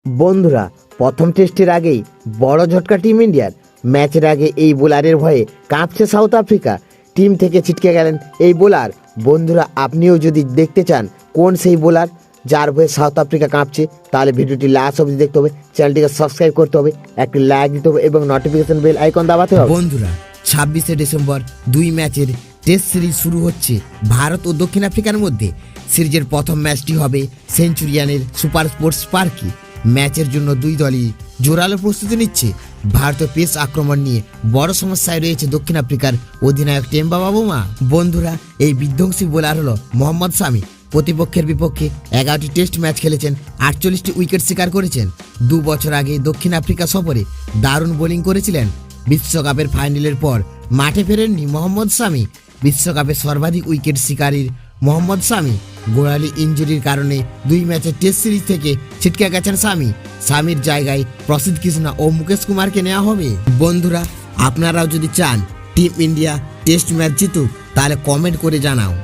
বন্ধুরা, প্রথম টেস্টের আগেই বড় ঝটকা টিম ইন্ডিয়ার। ম্যাচের আগে এই বোলারের ভয়ে কাঁপছে সাউথ আফ্রিকা। টিম থেকে ছিটকে গেলেন এই বোলার। বন্ধুরা, আপনিও যদি দেখতে চান কোন সেই বোলার যার ভয়ে সাউথ আফ্রিকা কাঁপছে, তাহলে ভিডিওটি লাস্ট অবধি দেখতে হবে, চ্যানেলটিকে সাবস্ক্রাইব করতে হবে, একটি লাইক দিতে হবে এবং নোটিফিকেশন বেল আইকন দাবাতে হবে। বন্ধুরা, 26শে ডিসেম্বর 2 ম্যাচের টেস্ট সিরিজ শুরু হচ্ছে ভারত ও দক্ষিণ আফ্রিকার মধ্যে। সিরিজের প্রথম ম্যাচটি হবে সেঞ্চুরিয়ানের সুপার স্পোর্টস পার্কে। ম্যাচের জন্য দুই দলই জোরালো প্রস্তুতি নিচ্ছে। ভারতীয় পেস আক্রমণ নিয়ে বড় সমস্যায় রয়েছে দক্ষিণ আফ্রিকার অধিনায়ক টেম্বা বাবুমা। বন্ধুরা, এই বিধ্বংসী বোলার হলো মোহাম্মদ শামি। প্রতিপক্ষের বিপক্ষে 11টি টেস্ট ম্যাচ খেলেছেন, 48টি উইকেট শিকার করেছেন। 2 বছর আগে দক্ষিণ আফ্রিকা সফরে দারুণ বোলিং করেছিলেন। বিশ্বকাপের ফাইনালের পর মাঠে ফেরেননি মোহাম্মদ শামি। বিশ্বকাপে সর্বাধিক উইকেট শিকারীর মোহাম্মদ শামি গোড়ালি ইনজুরির কারণে 2 ম্যাচের টেস্ট সিরিজ থেকে ছিটকে গেছেন শামি। শামির জায়গায় প্রসিদ্ধ কৃষ্ণা ও মুকেশ কুমারকে নেওয়া হবে। বন্ধুরা, আপনারাও যদি চান টিম ইন্ডিয়া টেস্ট ম্যাচ জিতুক, তাহলে কমেন্ট করে জানাও।